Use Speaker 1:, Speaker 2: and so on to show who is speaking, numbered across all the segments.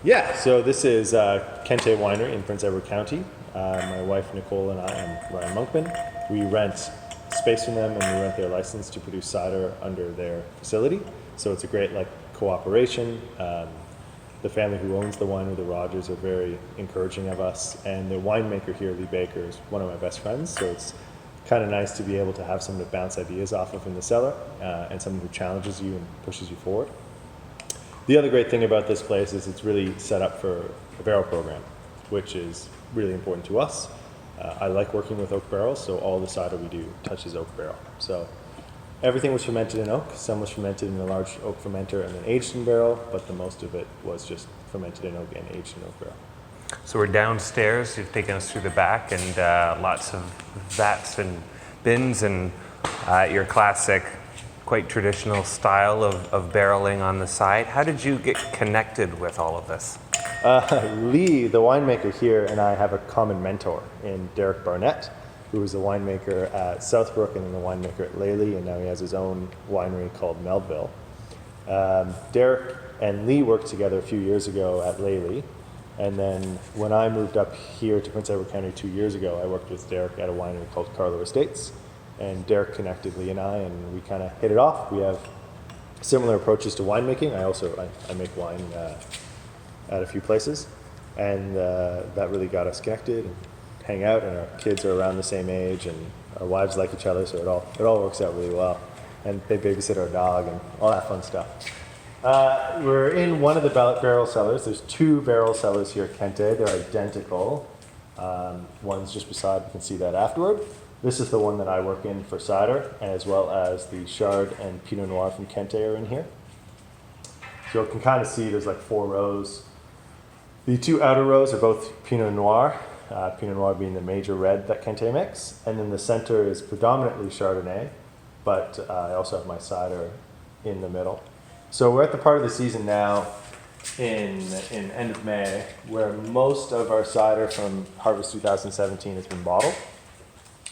Speaker 1: Yeah, so this is Kente Winery in Prince Edward County. My wife Nicole and I and Ryan Monkman, we rent space from them and we rent their license to produce cider under their facility. So it's a great cooperation. The family who owns the winery, the Rogers, are very encouraging of us, and the winemaker here, Lee Baker, is one of my best friends. So it's kind of nice to be able to have someone to bounce ideas off of in the cellar, and someone who challenges you and pushes you forward. The other great thing about this place is it's really set up for a barrel program, which is really important to us. I like working with oak barrels, so all the cider we do touches oak barrel. So everything was fermented in oak. Some was fermented in a large oak fermenter and then aged in barrel, but the most of it was just fermented in oak and aged in oak barrel.
Speaker 2: So we're downstairs. You've taken us through the back, and lots of vats and bins, and your classic, quite traditional style of barreling on the side. How did you get connected with all of this?
Speaker 1: Lee, the winemaker here, and I have a common mentor in Derek Barnett, who was the winemaker at Southbrook and then the winemaker at Lely, and now he has his own winery called Melville. Derek and Lee worked together a few years ago at Lely, and then when I moved up here to Prince Edward County 2 years ago, I worked with Derek at a winery called Carlo Estates, and Derek connected Lee and I, and we kind of hit it off. We have similar approaches to winemaking. I make wine at a few places, and that really got us connected and hang out, and our kids are around the same age, and our wives like each other, so it all works out really well. And they babysit our dog and all that fun stuff. We're in one of the barrel cellars. There's two barrel cellars here at Kente. They're identical. One's just beside, you can see that afterward. This is the one that I work in for cider, as well as the Chard and Pinot Noir from Kente are in here. So you can kind of see there's 4 rows. The 2 outer rows are both Pinot Noir, Pinot Noir being the major red that Kente makes, and then the center is predominantly Chardonnay, but I also have my cider in the middle. So we're at the part of the season now in end of May where most of our cider from Harvest 2017 has been bottled.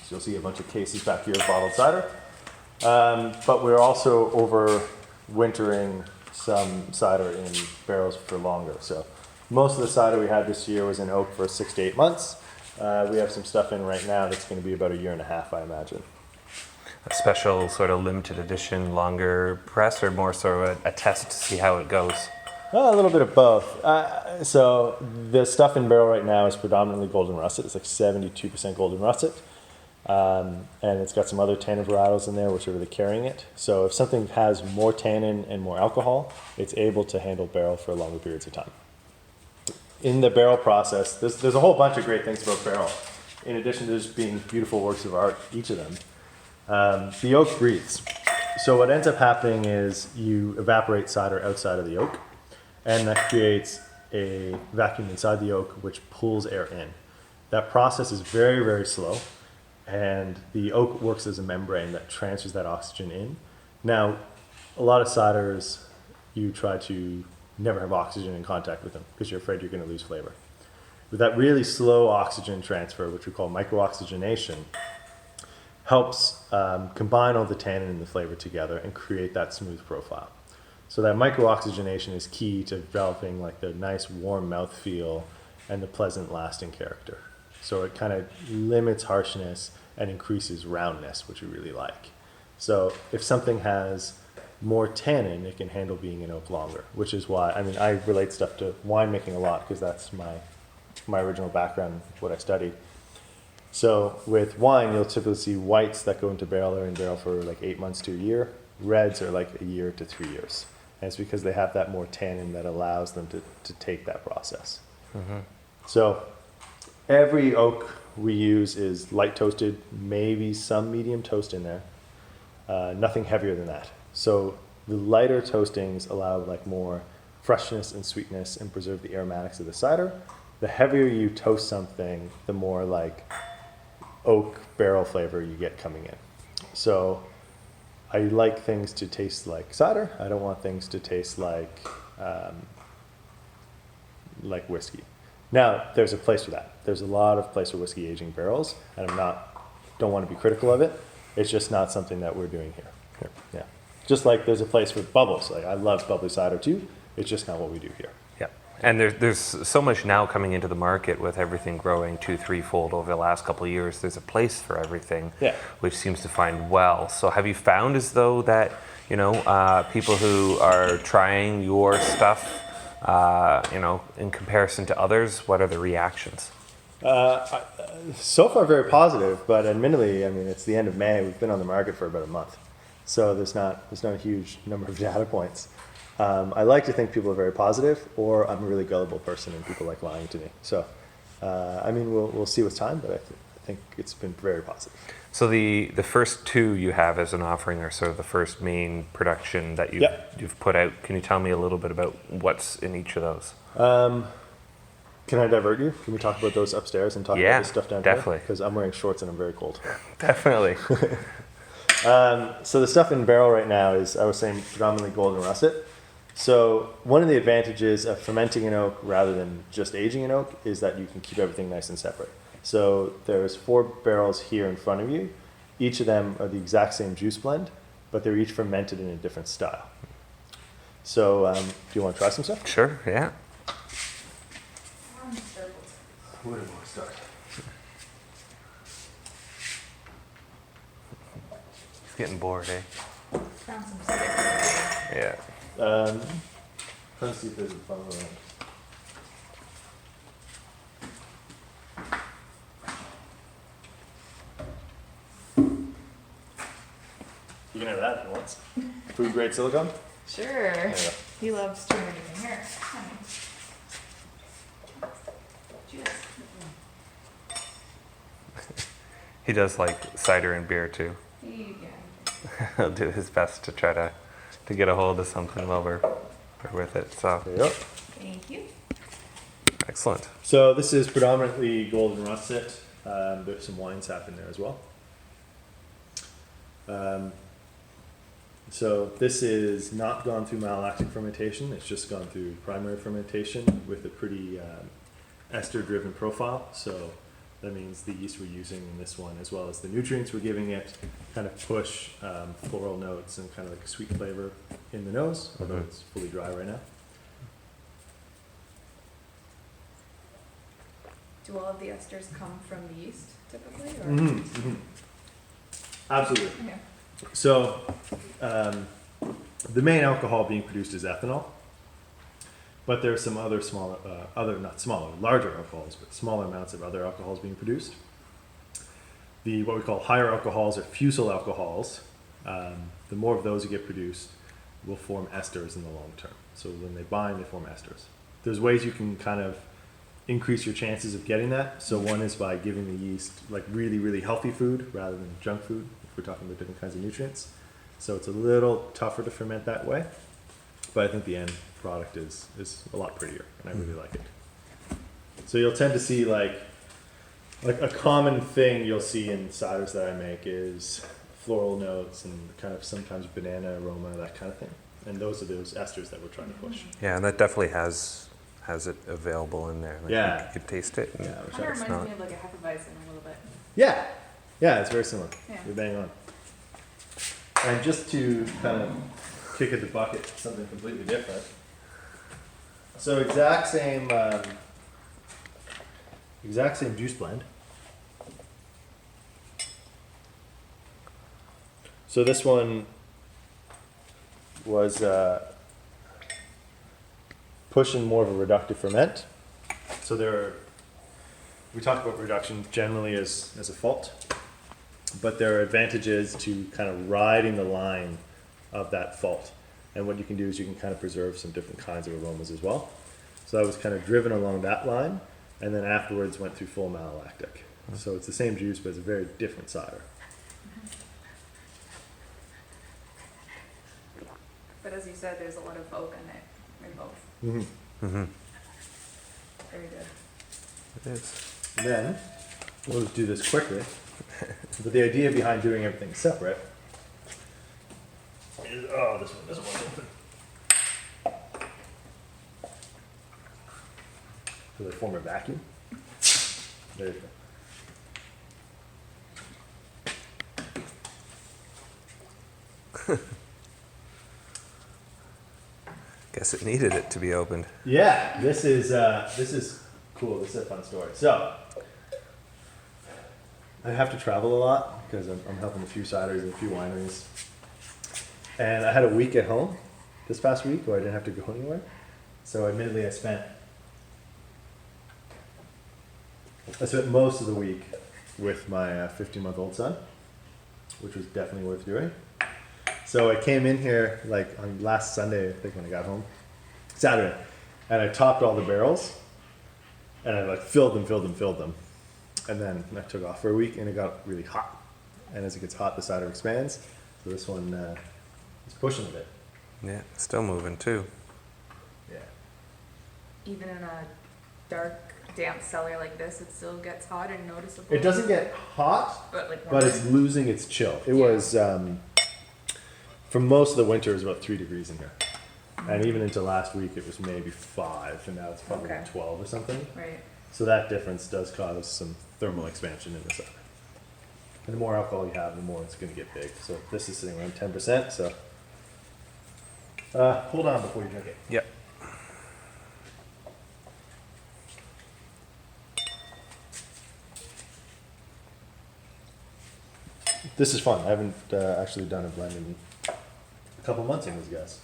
Speaker 1: So you'll see a bunch of cases back here of bottled cider. But we're also overwintering some cider in barrels for longer. So most of the cider we had this year was in oak for 6 to 8 months. We have some stuff in right now that's going to be about 1.5 years, I imagine.
Speaker 2: A special sort of limited edition, longer press, or more sort of a test to see how it goes?
Speaker 1: A little bit of both. So the stuff in barrel right now is predominantly golden russet. It's 72% golden russet. And it's got some other tannin varietals in there which are really carrying it. So if something has more tannin and more alcohol, it's able to handle barrel for longer periods of time. In the barrel process, there's a whole bunch of great things about barrel. In addition to just being beautiful works of art, each of them. The oak breathes. So what ends up happening is you evaporate cider outside of the oak, and that creates a vacuum inside the oak which pulls air in. That process is very, very slow, and the oak works as a membrane that transfers that oxygen in. Now, a lot of ciders, you try to never have oxygen in contact with them because you're afraid you're going to lose flavor. With that really slow oxygen transfer, which we call microoxygenation, helps combine all the tannin and the flavor together and create that smooth profile. So that microoxygenation is key to developing the nice warm mouthfeel and the pleasant lasting character. So it kind of limits harshness and increases roundness, which we really like. So if something has more tannin, it can handle being in oak longer, which is why, I relate stuff to winemaking a lot because that's my original background, what I studied. So with wine, you'll typically see whites that go into barrel are in barrel for 8 months to a year. Reds are 1 year to 3 years. And it's because they have that more tannin that allows them to take that process. Mm-hmm. So every oak we use is light toasted, maybe some medium toast in there. Nothing heavier than that. So the lighter toastings allow more freshness and sweetness and preserve the aromatics of the cider. The heavier you toast something, the more oak barrel flavor you get coming in. So I like things to taste like cider. I don't want things to taste like whiskey. Now, there's a place for that. There's a lot of place for whiskey aging barrels, and don't want to be critical of it. It's just not something that we're doing here. Yeah. Just like there's a place for bubbles. I love bubbly cider too. It's just not what we do here.
Speaker 2: Yeah. And there's so much now coming into the market with everything growing 2-3-fold over the last couple of years. There's a place for everything,
Speaker 1: Yeah.
Speaker 2: which seems to find well. So have you found as though that, people who are trying your stuff, in comparison to others, what are the reactions?
Speaker 1: So far, very positive, but admittedly, I mean, it's the end of May. We've been on the market for about a month, so there's not a huge number of data points. I like to think people are very positive, or I'm a really gullible person and people like lying to me. So, I mean, we'll see with time, but I think it's been very positive.
Speaker 2: So the first two you have as an offering are sort of the first main production that you've put out. Can you tell me a little bit about what's in each of those?
Speaker 1: Can I divert you? Can we talk about those upstairs and talk about this stuff down
Speaker 2: definitely.
Speaker 1: Because I'm wearing shorts and I'm very cold.
Speaker 2: Definitely.
Speaker 1: So the stuff in barrel right now is, I was saying, predominantly golden russet. So one of the advantages of fermenting an oak rather than just aging an oak is that you can keep everything nice and separate. So there's 4 barrels here in front of you. Each of them are the exact same juice blend, but they're each fermented in a different style. So do you want to try some stuff?
Speaker 2: Sure, yeah.
Speaker 1: Where do we start?
Speaker 2: He's getting bored, eh?
Speaker 3: Found some cider.
Speaker 2: Yeah.
Speaker 1: Trying to see if there's a funnel around. You can have that if you want. Food grade silicone?
Speaker 3: Sure.
Speaker 1: There you go.
Speaker 3: He loves doing everything here. Cheers.
Speaker 2: He does like cider and beer too.
Speaker 3: Yeah.
Speaker 2: He'll do his best to try to get a hold of something while we're with it. So
Speaker 1: There you go.
Speaker 3: Thank you.
Speaker 2: excellent.
Speaker 1: So this is predominantly golden russet. There's some wine sap in there as well. So this is not gone through malolactic fermentation. It's just gone through primary fermentation with a pretty ester-driven profile. So that means the yeast we're using in this one, as well as the nutrients we're giving it, kind of push floral notes and kind of like a sweet flavor in the nose, although it's fully dry right now.
Speaker 3: Do all of the esters come from the yeast typically? Or?
Speaker 1: Absolutely.
Speaker 3: Okay.
Speaker 1: So the main alcohol being produced is ethanol, but there are some other smaller, larger alcohols, but smaller amounts of other alcohols being produced. What we call higher alcohols or fusel alcohols, the more of those you get produced will form esters in the long term. So when they bind, they form esters. There's ways you can kind of increase your chances of getting that. So one is by giving the yeast like really, really healthy food rather than junk food, if we're talking about different kinds of nutrients. So it's a little tougher to ferment that way, but I think the end product is a lot prettier, and I really like it. So you'll tend to see like a common thing you'll see in ciders that I make is floral notes and kind of sometimes banana aroma, that kind of thing. And those are those esters that we're trying to push.
Speaker 2: Yeah, and that definitely has it available in there. Like
Speaker 1: Yeah.
Speaker 2: you could taste it.
Speaker 1: Yeah, which
Speaker 3: Kind of
Speaker 1: I-
Speaker 3: reminds me of like a Hefeweizen a little bit.
Speaker 1: yeah, it's very similar.
Speaker 3: Yeah.
Speaker 1: You're bang on. And just to kind of kick at the bucket, something completely different. So exact same juice blend. So this one was pushing more of a reductive ferment. So we talk about reduction generally as a fault, but there are advantages to kind of riding the line of that fault. And what you can do is you can kind of preserve some different kinds of aromas as well. So I was kind of driven along that line, and then afterwards went through full malolactic. So it's the same juice, but it's a very different cider.
Speaker 3: But as you said, there's a lot of oak in it, in both.
Speaker 1: Mm-hmm.
Speaker 2: Mm-hmm.
Speaker 3: Very good.
Speaker 2: It is.
Speaker 1: And then we'll just do this quickly. But the idea behind doing everything separate is, this one's open. So they form a vacuum. There you go.
Speaker 2: Guess it needed it to be opened.
Speaker 1: Yeah, this is cool. This is a fun story. So I have to travel a lot because I'm helping a few ciders and a few wineries, and I had a week at home this past week where I didn't have to go anywhere. So admittedly, I spent most of the week with my 15-month-old son, which was definitely worth doing. So I came in here like on last Sunday, I think when I got home, Saturday, and I topped all the barrels, and I like filled them, and then I took off for a week, and it got really hot. And as it gets hot, the cider expands. So this one is pushing a bit.
Speaker 2: Yeah, still moving too.
Speaker 1: Yeah.
Speaker 3: Even in a dark, damp cellar like this, it still gets hot and noticeable.
Speaker 1: It doesn't get hot,
Speaker 3: but like
Speaker 1: but it's losing its chill. It was for most of the winter, it was about 3 degrees in here. And even into last week, it was maybe 5, and now it's probably
Speaker 3: Okay.
Speaker 1: 12 or something.
Speaker 3: Right.
Speaker 1: So that difference does cause some thermal expansion in the cider. And the more alcohol you have, the more it's going to get big. So this is sitting around 10%. So hold on before you drink it.
Speaker 2: Yep.
Speaker 1: This is fun. I haven't actually done a blend in a couple months on these guys.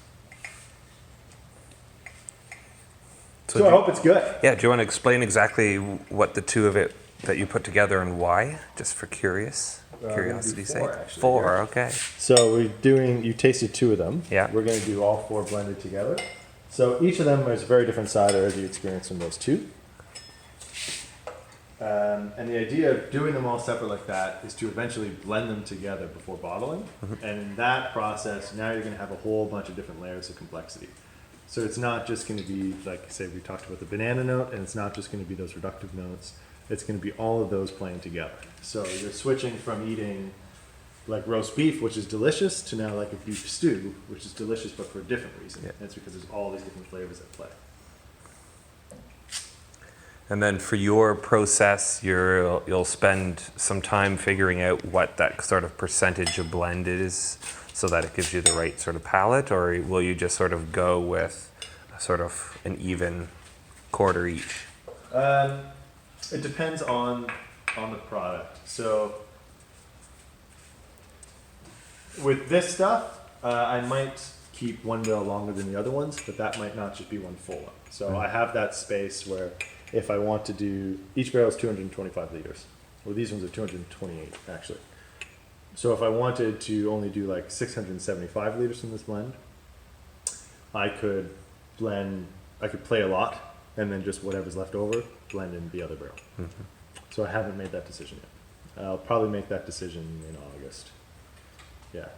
Speaker 1: So I hope it's good.
Speaker 2: Yeah, do you want to explain exactly what the two of it that you put together and why? Just for curiosity's sake.
Speaker 1: 4 actually,
Speaker 2: 4,
Speaker 1: yeah.
Speaker 2: okay.
Speaker 1: So you tasted 2 of them.
Speaker 2: Yeah.
Speaker 1: We're going to do all 4 blended together. So each of them is a very different cider as you experience from those 2. And the idea of doing them all separate like that is to eventually blend them together before bottling.
Speaker 2: Mm-hmm.
Speaker 1: And in that process, now you're going to have a whole bunch of different layers of complexity. So it's not just going to be, like, say, we talked about the banana note, and it's not just going to be those reductive notes. It's going to be all of those playing together. So you're switching from eating like roast beef, which is delicious, to now like a beef stew, which is delicious but for a different reason.
Speaker 2: Yeah.
Speaker 1: And it's because there's all these different flavors at play.
Speaker 2: And then for your process, you'll spend some time figuring out what that sort of percentage of blend is so that it gives you the right sort of palate, or will you just sort of go with sort of an even quarter each?
Speaker 1: It depends on the product. So with this stuff, I might keep one barrel longer than the other ones, but that might not just be one full one. So I have that space where if I want to do, each barrel is 225 liters. Well, these ones are 228 actually. So if I wanted to only do like 675 liters from this blend, I could play a lot and then just whatever's left over, blend in the other barrel.
Speaker 2: Mm-hmm.
Speaker 1: So I haven't made that decision yet. I'll probably make that decision in August. Yeah.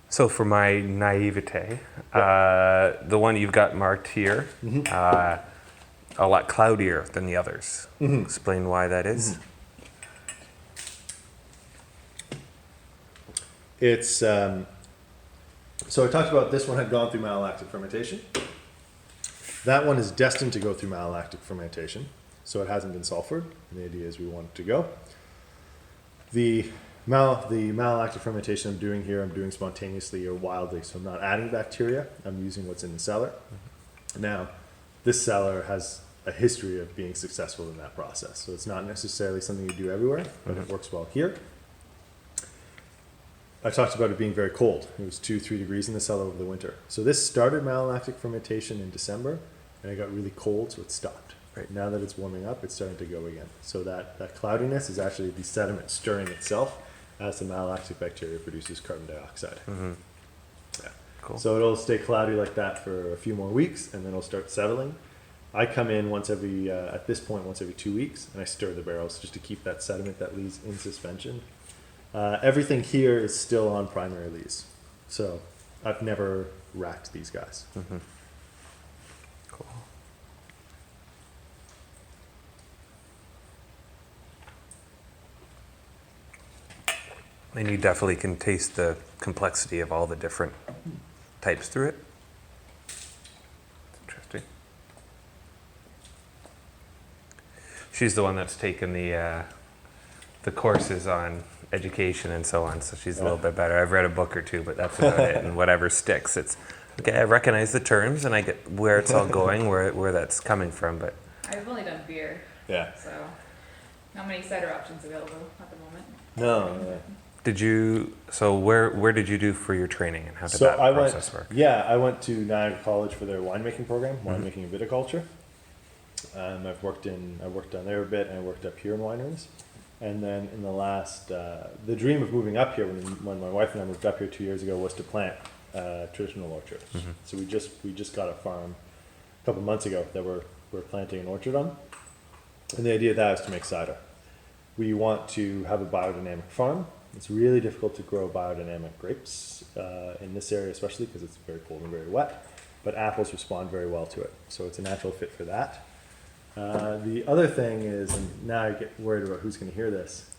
Speaker 2: So for my naivete, the one you've got marked here, a lot cloudier than the others. Explain why that is.
Speaker 1: It's, so I talked about this one had gone through malolactic fermentation. That one is destined to go through malolactic fermentation, so it hasn't been sulfured, and the idea is we want it to go. The malolactic fermentation I'm doing here, I'm doing spontaneously or wildly, so I'm not adding bacteria, I'm using what's in the cellar. Now, this cellar has a history of being successful in that process, so it's not necessarily something you do everywhere, but it works well here. I talked about it being very cold. It was 2-3 degrees in the cellar over the winter. So this started malolactic fermentation in December, and it got really cold, so it stopped. Right now that it's warming up, it's starting to go again. So that cloudiness is actually the sediment stirring itself as the malolactic bacteria produces carbon dioxide. Yeah.
Speaker 2: Cool.
Speaker 1: So it'll stay cloudy like that for a few more weeks, and then it'll start settling. I come in at this point, once every 2 weeks, and I stir the barrels just to keep that sediment that leaves in suspension. Everything here is still on primary lees, so I've never racked these guys.
Speaker 2: Cool. And you definitely can taste the complexity of all the different types through it. Interesting. She's the one that's taken the the courses on education and so on, so she's a little bit better. I've read a book or two, but that's about it, and whatever sticks. It's okay, I recognize the terms, and I get where it's all going, where that's coming from, but...
Speaker 3: I've only done beer,
Speaker 1: Yeah.
Speaker 3: so not many cider options available at the moment.
Speaker 1: No.
Speaker 2: So where did you do for your training, and how did
Speaker 1: So
Speaker 2: that
Speaker 1: I
Speaker 2: process work?
Speaker 1: I went to Niagara College for their winemaking program, winemaking and viticulture. I worked down there a bit, and I worked up here in wineries. And then in the last, the dream of moving up here when my wife and I moved up here 2 years ago was to plant traditional orchards. So we just got a farm a couple months ago that we're planting an orchard on. And the idea of that is to make cider. We want to have a biodynamic farm. It's really difficult to grow biodynamic grapes in this area, especially because it's very cold and very wet. But apples respond very well to it, so it's a natural fit for that. The other thing is, and now I get worried about who's going to hear this.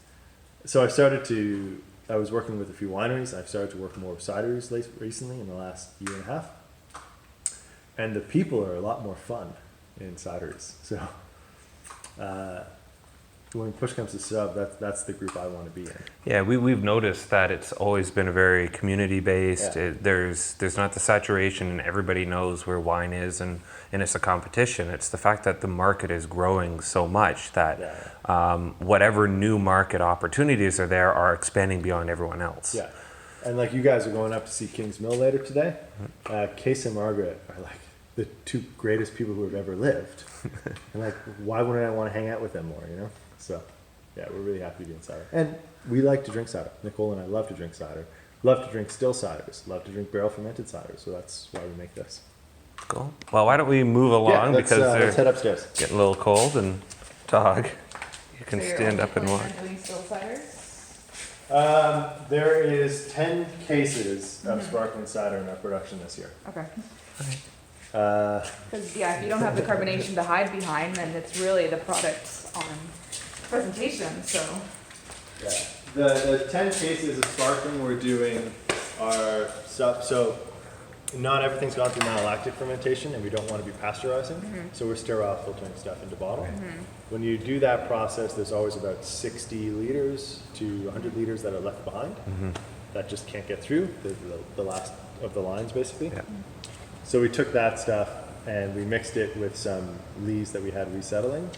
Speaker 1: So I was working with a few wineries. I've started to work more with cideries recently in the last year and a half. And the people are a lot more fun in cideries. So when push comes to shove, that's the group I want to be in.
Speaker 2: Yeah, we've noticed that it's always been very community-based.
Speaker 1: Yeah.
Speaker 2: There's not the saturation, and everybody knows where wine is, and it's a competition. It's the fact that the market is growing so much that whatever new market opportunities are there are expanding beyond everyone else.
Speaker 1: Yeah. And like you guys are going up to see King's Mill later today. Case and Margaret are like the two greatest people who have ever lived. And like, why wouldn't I want to hang out with them more, you know? So, yeah, we're really happy to be in cider. And we like to drink cider. Nicole and I love to drink cider. Love to drink still ciders. Love to drink barrel fermented cider. So that's why we make this.
Speaker 2: Cool. Well, why don't we move along,
Speaker 1: let's
Speaker 2: because
Speaker 1: head
Speaker 2: they're
Speaker 1: upstairs.
Speaker 2: getting a little cold, and dog, you can
Speaker 3: So you're
Speaker 2: stand
Speaker 3: only
Speaker 2: up and
Speaker 3: planning
Speaker 2: walk.
Speaker 3: on doing still ciders?
Speaker 1: There is 10 cases of sparkling cider in our production this year.
Speaker 3: Okay.
Speaker 1: Uh,
Speaker 3: Because if you don't have the carbonation to hide behind, then it's really the products on presentation. So
Speaker 1: Yeah. The 10 cases of sparkling we're doing are stuff, so not everything's gone through malolactic fermentation, and we don't want to be pasteurizing, so we're sterile filtering stuff into bottle. When you do that process, there's always about 60 liters to 100 liters that are left behind that just can't get through, the last of the lines basically.
Speaker 2: Yeah.
Speaker 1: So we took that stuff and we mixed it with some lees that we had resettling,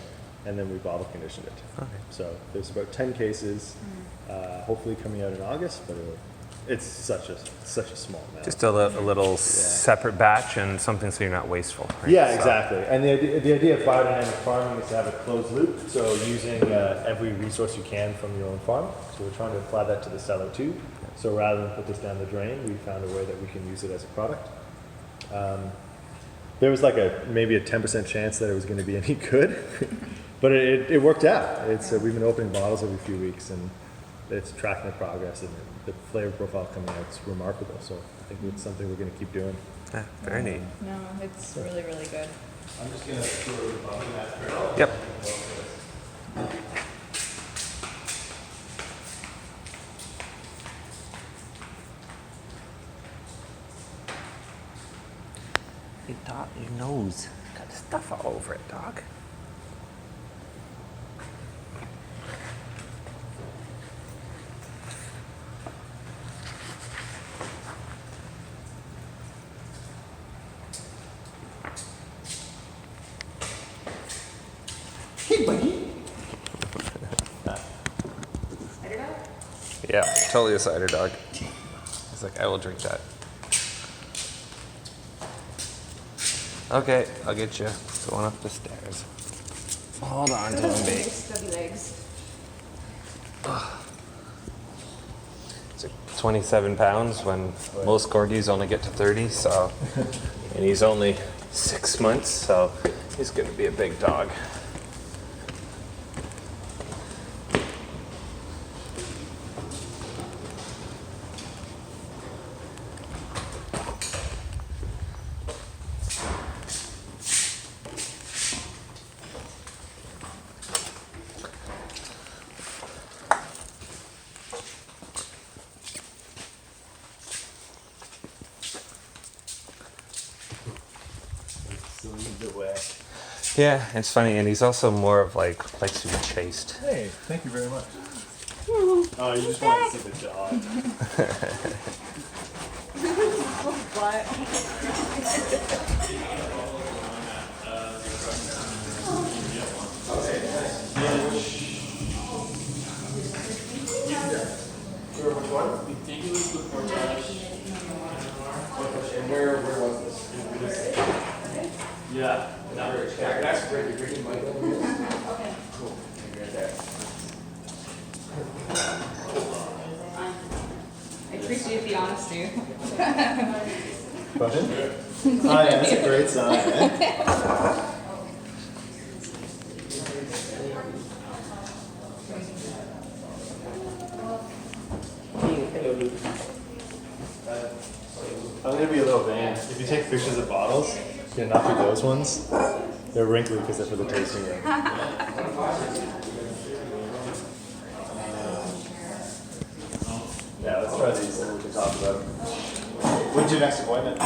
Speaker 1: and then we bottle conditioned it.
Speaker 2: Okay.
Speaker 1: So there's about 10 cases, hopefully coming out in August, but it's such a small amount.
Speaker 2: Just a little separate batch and something so you're not wasteful. Right?
Speaker 1: Yeah,
Speaker 2: So-
Speaker 1: exactly. And the idea of biodynamic farming is to have a closed loop, so using every resource you can from your own farm. So we're trying to apply that to the cellar too. So rather than put this down the drain, we found a way that we can use it as a product. There was like maybe a 10% chance that it was going to be any good, but it worked out. We've been opening bottles every few weeks, and it's tracking the progress, and the flavor profile coming out is remarkable. So I think it's something we're going to keep doing.
Speaker 2: Yeah, very neat.
Speaker 3: no, it's really, really good.
Speaker 1: I'm just going to throw the bottom of that barrel.
Speaker 2: Yep. Hey, dog, your nose got stuff all over it, dog.
Speaker 1: Hey, buddy.
Speaker 3: Cider dog?
Speaker 2: Yeah, totally a cider dog. He's like, I will drink that. Okay, I'll get you. Going up the stairs. Hold on to him, babe.
Speaker 3: Stubby legs.
Speaker 2: It's like 27 pounds when most corgis only get to 30, so. And he's only 6 months, so he's gonna be a big dog. Yeah, it's funny, and he's also more of likes to be chased.
Speaker 1: Hey, thank you very much. Oh, you just want to see the dog.
Speaker 3: What?
Speaker 1: Which one?
Speaker 4: I think it was the portage.
Speaker 1: And where was this? Yeah. That's great. You're drinking Michael? Okay. Cool. Right there.
Speaker 3: I appreciate the honesty.
Speaker 1: Question? Oh yeah, that's a great sign, eh? I'm gonna be a little vain. If you take pictures of bottles, you're gonna not be those ones. They're wrinkly because they're for the tasting room. Yeah, let's try these and then we can talk about it. When's your next appointment?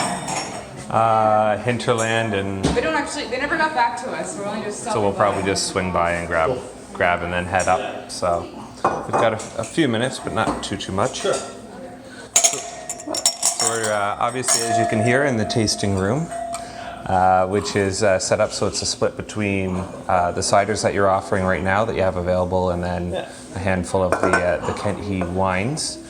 Speaker 2: Hinterland, and
Speaker 3: They don't actually, they never got back to us. We're only just
Speaker 2: so we'll probably just swing by and grab and then head up. So we've got a few minutes, but not too much.
Speaker 1: Sure.
Speaker 2: So we're obviously, as you can hear, in the tasting room, which is set up so it's a split between the ciders that you're offering right now that you have available, and then a handful of the Kent Heat wines.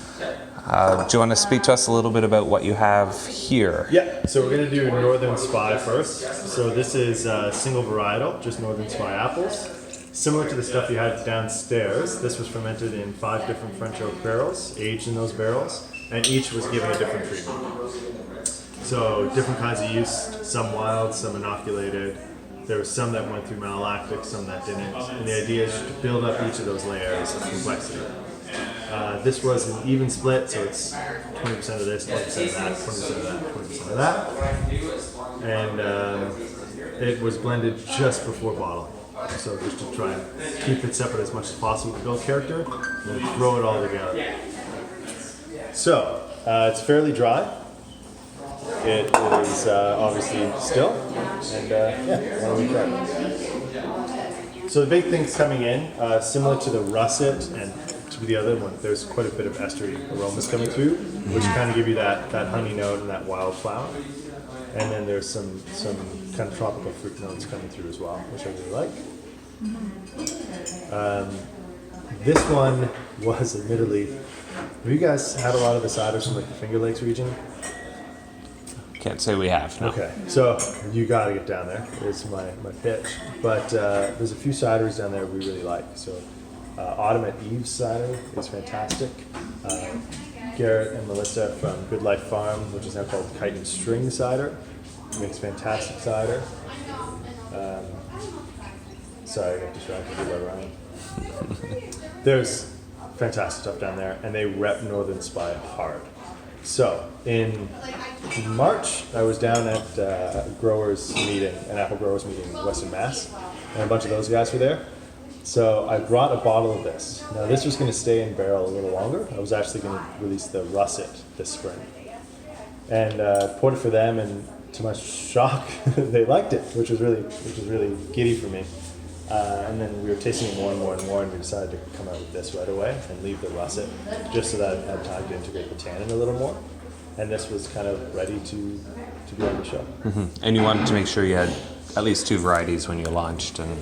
Speaker 2: Do you want to speak to us a little bit about what you have here?
Speaker 1: Yeah, so we're going to do Northern Spy first. So this is single varietal, just Northern Spy apples. Similar to the stuff you had downstairs, this was fermented in 5 different French oak barrels, aged in those barrels, and each was given a different treatment. So different kinds of use, some wild, some inoculated. There was some that went through malolactic, some that didn't. And the idea is to build up each of those layers of complexity. This was an even split, so it's 20% of this, 20% of that, 20% of that, 20% of that. And it was blended just before bottling. So just to try and keep it separate as much as possible to build character, and then throw it all together. So, it's fairly dry. It is obviously still, and yeah, why don't we try? So the big things coming in, similar to the russet and to the other one, there's quite a bit of estery aromas coming through, which kind of give you that honey note and that wildflower. And then there's some kind of tropical fruit notes coming through as well, which I really like. This one was admittedly, have you guys had a lot of the ciders from like the Finger Lakes region?
Speaker 2: Can't say we have, no.
Speaker 1: Okay, so you gotta get down there. It's my pitch. But there's a few ciders down there we really like. So Autumn at Eve's cider is fantastic. Garrett and Melissa from Good Life Farm, which is now called Kite and String Cider, makes fantastic cider. Sorry, I got distracted by Ryan. There's fantastic stuff down there, and they rep Northern Spy hard. So in March, I was down at a growers meeting, an apple growers meeting in Western Mass, and a bunch of those guys were there. So I brought a bottle of this. Now this was going to stay in barrel a little longer. I was actually going to release the russet this spring, and poured it for them. And to my shock, they liked it, which was really giddy for me. And then we were tasting it more and more and more, and we decided to come out with this right away and leave the russet, just so that I had time to integrate the tannin a little more. And this was kind of ready to be on the show.
Speaker 2: Mm-hmm. And you wanted to make sure you had at least 2 varieties when you launched, and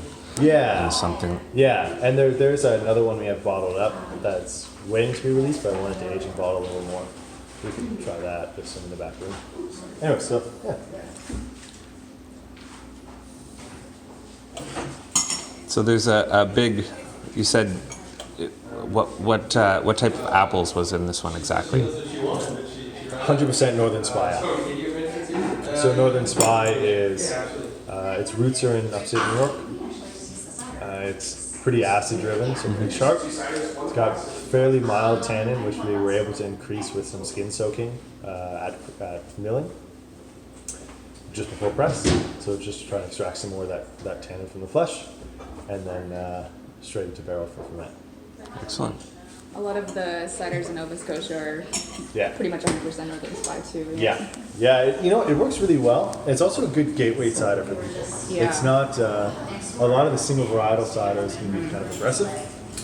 Speaker 2: something.
Speaker 1: Yeah, and there's another one we have bottled up that's waiting to be released, but I wanted to age and bottle a little more. We can try that. There's some in the back room. Anyway, so yeah. So
Speaker 2: there's a big. You said what type of apples was in this one exactly?
Speaker 1: 100% Northern Spy apple. So Northern Spy is its roots are in upstate New York. It's pretty acid driven, so pretty sharp. It's got fairly mild tannin, which we were able to increase with some skin soaking at milling just before press. So just to try and extract some more of that tannin from the flesh, and then straight into barrel for ferment.
Speaker 2: Excellent.
Speaker 3: A lot of the ciders in Nova Scotia are pretty much 100% Northern Spy too. Right?
Speaker 1: Yeah. It works really well. It's also a good gateway cider for people.
Speaker 3: Yeah.
Speaker 1: It's not a lot of the single varietal ciders can be kind of aggressive,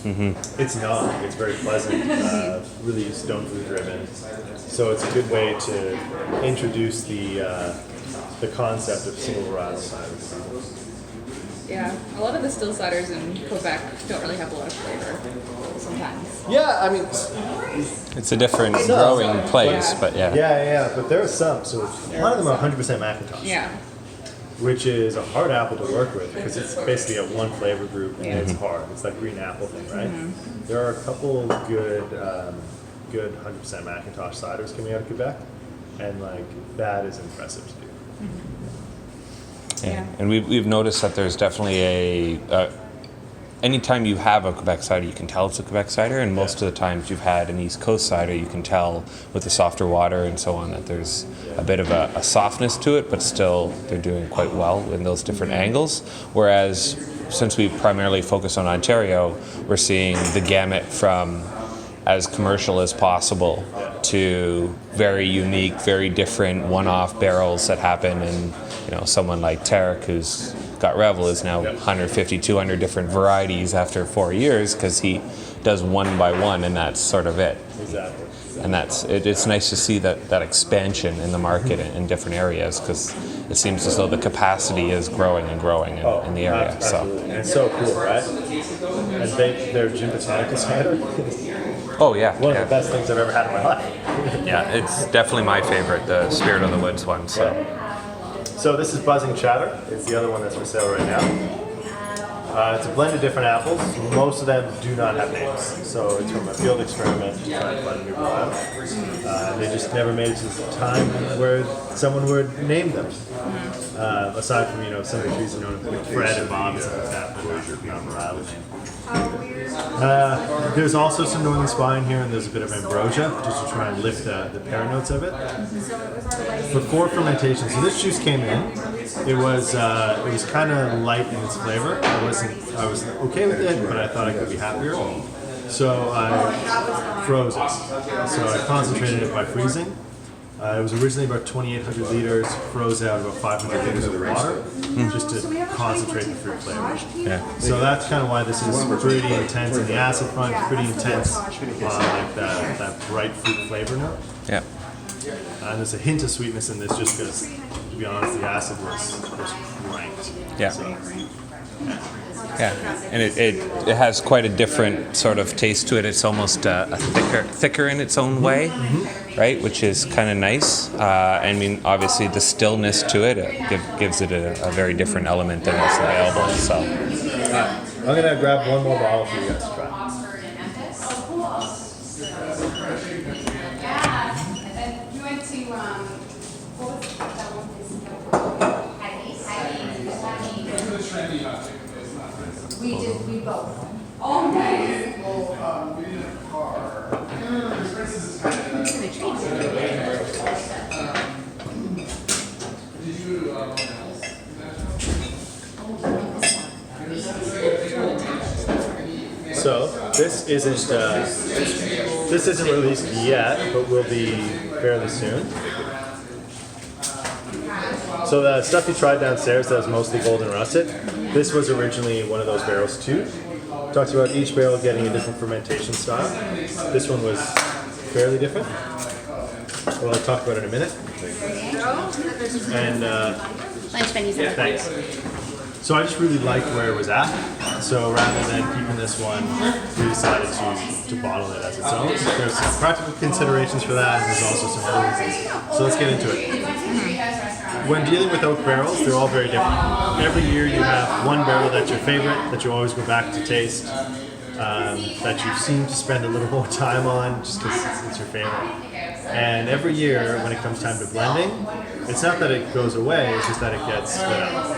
Speaker 1: It's not. It's very pleasant, really stone fruit driven. So it's a good way to introduce the concept of single varietal ciders.
Speaker 3: Yeah, a lot of the still ciders in Quebec don't really have a lot of flavor sometimes.
Speaker 1: Yeah, I mean,
Speaker 2: It's a different growing place, but yeah.
Speaker 1: yeah, but there are some. So a lot of them are 100% Macintosh.
Speaker 3: Yeah.
Speaker 1: Which is a hard apple to work with because it's basically a one flavor group and
Speaker 3: Yeah.
Speaker 1: it's hard. It's that green apple thing, right? There are a couple good 100% Macintosh ciders coming out of Quebec, and like that is impressive to do.
Speaker 2: Yeah.
Speaker 3: Yeah.
Speaker 2: And we've noticed that there's definitely anytime you have a Quebec cider, you can tell it's a Quebec cider, and most of the times you've had an East Coast cider, you can tell with the softer water and so on that there's a bit of a softness to it, but still they're doing quite well in those different angles. Whereas since we primarily focus on Ontario, we're seeing the gamut from as commercial as possible to very unique, very different one-off barrels that happen. And someone like Tarek, who's got Revel, is now 150, 200 different varieties after 4 years because he does one by one, and that's sort of it.
Speaker 1: Exactly.
Speaker 2: And it's nice to see that expansion in the market in different areas because it seems as though the capacity is growing and growing in the area.
Speaker 1: Absolutely. And it's so cool, right? And their gin botanical cider.
Speaker 2: Oh yeah,
Speaker 1: One of the best things I've ever had in my life.
Speaker 2: Yeah, it's definitely my favorite, the Spirit of the Woods one.
Speaker 1: So this is Buzzing Chatter. It's the other one that's for sale right now. It's a blend of different apples. Most of them do not have names. So it's from a field experiment to try and find a new varietal. They just never made it to the time where someone would name them. Aside from some of the trees known like Fred and Bob and stuff like that, but not varietal. There's also some Northern Spine here, and there's a bit of ambrosia, just to try and lift the pear notes of it. Before fermentation, so this juice came in. It was kind of light in its flavor. I was okay with it, but I thought I could be happier. So I froze it. So I concentrated it by freezing. It was originally about 2,800 liters, froze out about 500 liters of water, just to concentrate the fruit flavor.
Speaker 2: Yeah.
Speaker 1: So that's kind of why this is pretty intense on the acid front, pretty intense on like that bright fruit flavor note.
Speaker 2: Yeah.
Speaker 1: And there's a hint of sweetness in this just because, to be honest, the acid was ranked.
Speaker 2: Yeah.
Speaker 1: So,
Speaker 2: Yeah, and it has quite a different sort of taste to it. It's almost a thicker in its own way, right? Which is kind of nice. I mean, obviously the stillness to it gives it a very different element than what's available. So,
Speaker 1: I'm gonna grab one more bottle for you guys to try.
Speaker 5: We both. Oh, nice.
Speaker 1: So this isn't released yet, but will be fairly soon. So the stuff you tried downstairs that was mostly golden russet, this was originally one of those barrels too. Talked about each barrel getting a different fermentation style. This one was fairly different. Well, I'll talk about it in a minute. And yeah, thanks. So I just really liked where it was at. So rather than keeping this one, we decided to bottle it as its own. There's some practical considerations for that, and there's also some other reasons. So let's get into it. When dealing with oak barrels, they're all very different. Every year you have one barrel that's your favorite, that you always go back to taste, that you seem to spend a little more time on just because it's your favorite. And every year when it comes time to blending, it's not that it goes away, it's just that it gets split up.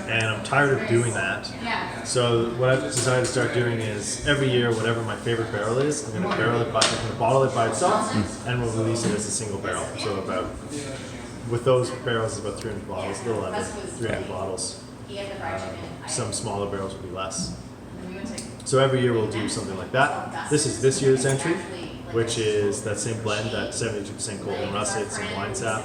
Speaker 1: And I'm tired of doing that. So what I've decided to start doing is every year, whatever my favorite barrel is, I'm going to bottle it by itself, and we'll release it as a single barrel. So with those barrels, it's about 300 bottles, a little under 300 bottles. Some smaller barrels will be less. So every year we'll do something like that. This is this year's entry, which is that same blend, that 72% golden russet, some wine sap.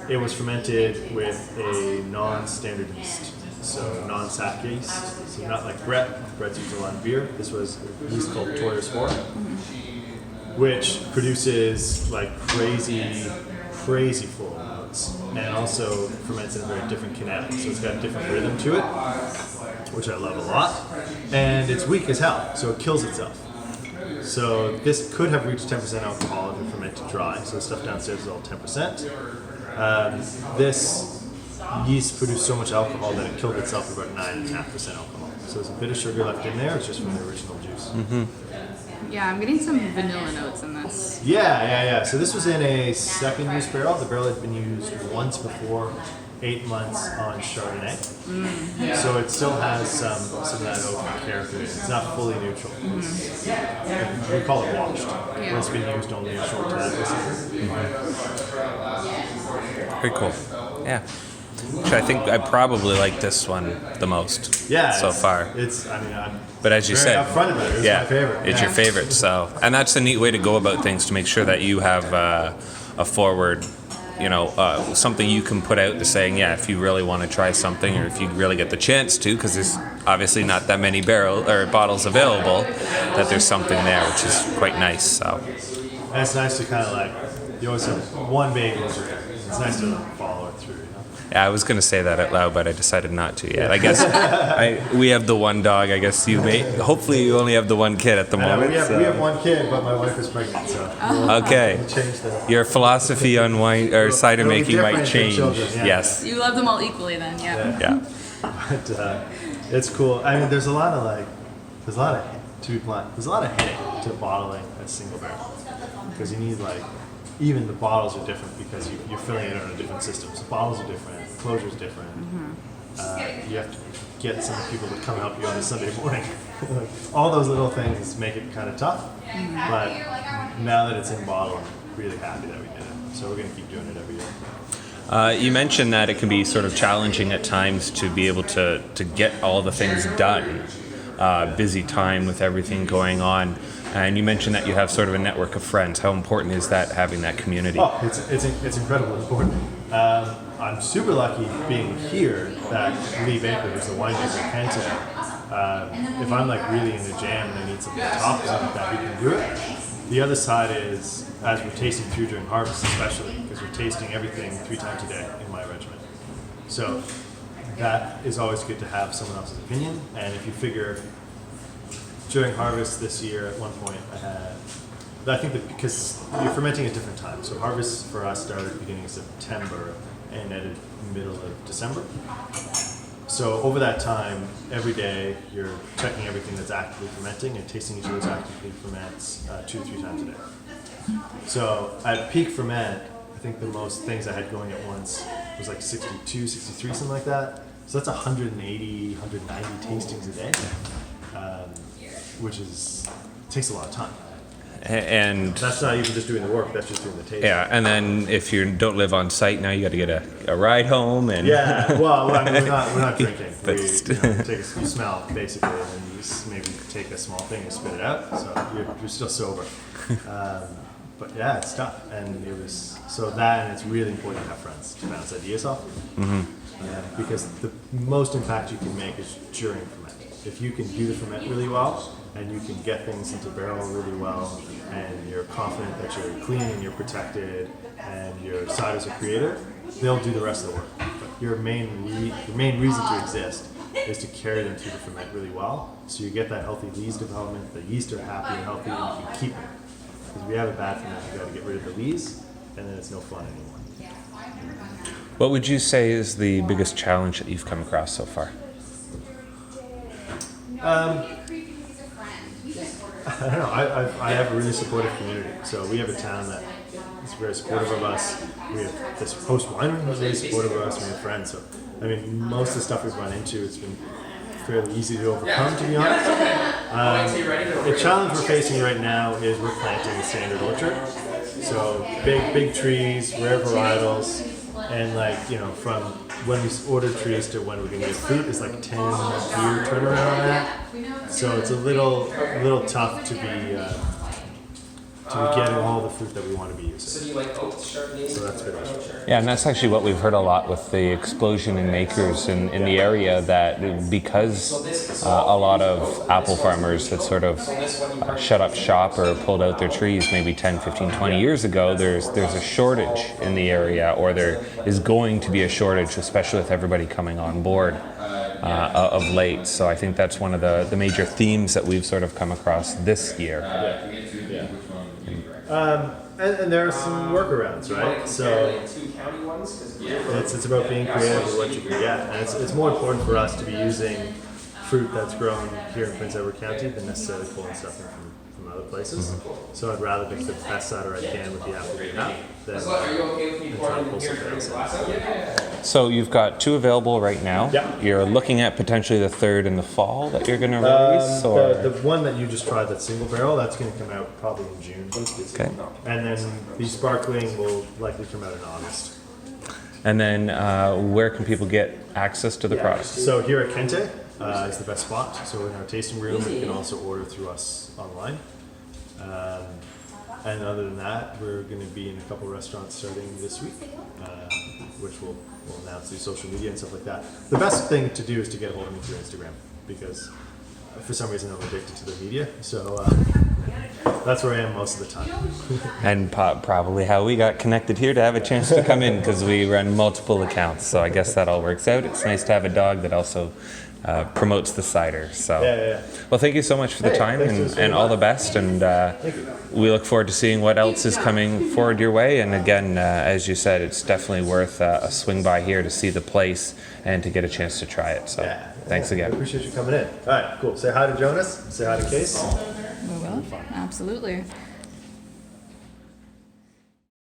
Speaker 1: It was fermented with a non-standard yeast. so non-sack yeast. So not like Brett. Brett's used a lot of beer. This was a yeast called Toyer which produces like crazy floral notes, and also ferments in a very different kinetic. So it's got a different rhythm to it, which I love a lot. And it's weak as hell, so it kills itself. So this could have reached 10% alcohol if it fermented dry. So the stuff downstairs is all 10%. This yeast produced so much alcohol that it killed itself at about 9.5% alcohol. So there's a bit of sugar left in there. It's just from the original juice.
Speaker 3: Yeah, I'm getting some vanilla notes in this.
Speaker 1: Yeah. So this was in a second use barrel. The barrel had been used once before, 8 months on Chardonnay. So it still has some of that oak character. It's not fully neutral. We call it washed. When it's been used only a short time.
Speaker 2: Very cool. Yeah. Which I think I probably like this one the most so far. But as you said,
Speaker 1: upfront about it. It's my favorite.
Speaker 2: It's your favorite. So, and that's a neat way to go about things to make sure that you have a forward, something you can put out to saying, yeah, if you really want to try something, or if you really get the chance to, because there's obviously not that many bottles available, that there's something there, which is quite nice. So,
Speaker 1: and it's nice to kind of you always have one big loser. It's nice to follow it through.
Speaker 2: Yeah, I was going to say that out loud, but I decided not to yet. I guess we have the one dog. I guess you may. Hopefully, you only have the one kid at the moment.
Speaker 1: We have one kid, but my wife is pregnant, so
Speaker 2: okay.
Speaker 1: We'll change that.
Speaker 2: Your philosophy on wine or cider making might change.
Speaker 1: Children, yeah.
Speaker 2: Yes.
Speaker 3: You love them all equally, then,
Speaker 2: Yeah.
Speaker 1: But it's cool. I mean, there's a lot of headache to bottling a single barrel, because you need even the bottles are different because you're filling it on a different system. So bottles are different, closure's different. You have to get some people to come help you on a Sunday morning. All those little things make it kind of tough. But now that it's in bottle, I'm really happy that we did it. So we're going to keep doing it every year.
Speaker 2: You mentioned that it can be sort of challenging at times to be able to get all the things done. Busy time with everything going on. And you mentioned that you have sort of a network of friends. How important is that, having that community?
Speaker 1: Oh, it's incredibly important. I'm super lucky being here that Lee Baker, who's the winemaker in Canton, if I'm really in a jam and I need something to top or something like that, he can do it. The other side is, as we're tasting through during harvest especially, because we're tasting everything 3 times a day in my regiment. So that is always good to have someone else's opinion. And if you figure, during harvest this year, at one point I think that because you're fermenting at different times. So harvest for us started beginning of September and ended middle of December. So over that time, every day you're checking everything that's actively fermenting and tasting each other's actively ferments 2 to 3 times a day. So at peak ferment, I think the most things I had going at once was 62, 63, something like that. So that's 180, 190 tastings a day. Which takes a lot of time.
Speaker 2: And
Speaker 1: that's not even just doing the work, that's just doing the tasting.
Speaker 2: Yeah, and then if you don't live on site now, you got to get a ride home. And
Speaker 1: well, I mean, we're not drinking.
Speaker 2: But
Speaker 1: you smell basically, and then you maybe take a small thing and spit it out. So you're still sober. But yeah, it's tough, and and it's really important to have friends to bounce ideas off. Because the most impact you can make is during ferment. If you can do the ferment really well, and you can get things into barrel really well, and you're confident that you're clean and you're protected, and your ciders are creative, they'll do the rest of the work. But your main reason to exist is to carry them through the ferment really well, so you get that healthy lees development, the yeast are happy and healthy, and you can keep it. Because if you have a bad ferment, you got to get rid of the lees, and then it's no fun anymore.
Speaker 2: What would you say is the biggest challenge that you've come across so far?
Speaker 1: I don't know. I have a really supportive community. So we have a town that is very supportive of us. We have this host winery who's really supportive of us. We have friends. So, I mean, most of the stuff we've run into, it's been fairly easy to overcome, to be honest. The challenge we're facing right now is we're planting a standard orchard. So big trees, rare varietals, and from when we order trees to when we're gonna get fruit is 10-year turnaround on that. So it's a little tough to to be getting all the fruit that we want to be using.
Speaker 4: So do you like oats, Chardonnay?
Speaker 1: So that's good.
Speaker 2: Yeah, and that's actually what we've heard a lot with the explosion in acres in the area, that because a lot of apple farmers that sort of shut up shop or pulled out their trees maybe 10, 15, 20 years ago, there's a shortage in the area, or there is going to be a shortage, especially with everybody coming on board of late. So I think that's one of the major themes that we've sort of come across this year.
Speaker 1: And there are some workarounds, right? So it's about being creative with what you can get, and it's more important for us to be using fruit that's grown here in Prince Edward County than necessarily pulling stuff in from other places. So I'd rather make the best cider I can with the apple we have than try to pull something else in.
Speaker 2: So you've got 2 available right now.
Speaker 1: Yeah.
Speaker 2: You're looking at potentially the 3rd in the fall that you're going to release, or
Speaker 1: The one that you just tried, that single barrel, that's going to come out probably in June.
Speaker 2: okay.
Speaker 1: And then the sparkling will likely come out in August.
Speaker 2: And then where can people get access to the product?
Speaker 1: So here at Kente is the best spot. So in our tasting room, you can also order through us online. And other than that, we're going to be in a couple restaurants starting this week, which we'll announce through social media and stuff like that. The best thing to do is to get a hold of me through Instagram, because for some reason I'm addicted to the media. So that's where I am most of the time.
Speaker 2: And probably how we got connected here to have a chance to come in, because we run multiple accounts. So I guess that all works out. It's nice to have a dog that also promotes the cider. So,
Speaker 1: Yeah.
Speaker 2: well, thank you so much for the
Speaker 1: Hey,
Speaker 2: time,
Speaker 1: thanks
Speaker 2: and all the best. And we look forward to seeing what else is coming forward your way. And again, as you said, it's definitely worth a swing by here to see the place and to get a chance to try it. So, thanks
Speaker 1: I
Speaker 2: again.
Speaker 1: appreciate you coming in. All right, cool. Say hi to Jonas. Say hi to Case.
Speaker 3: We will, absolutely.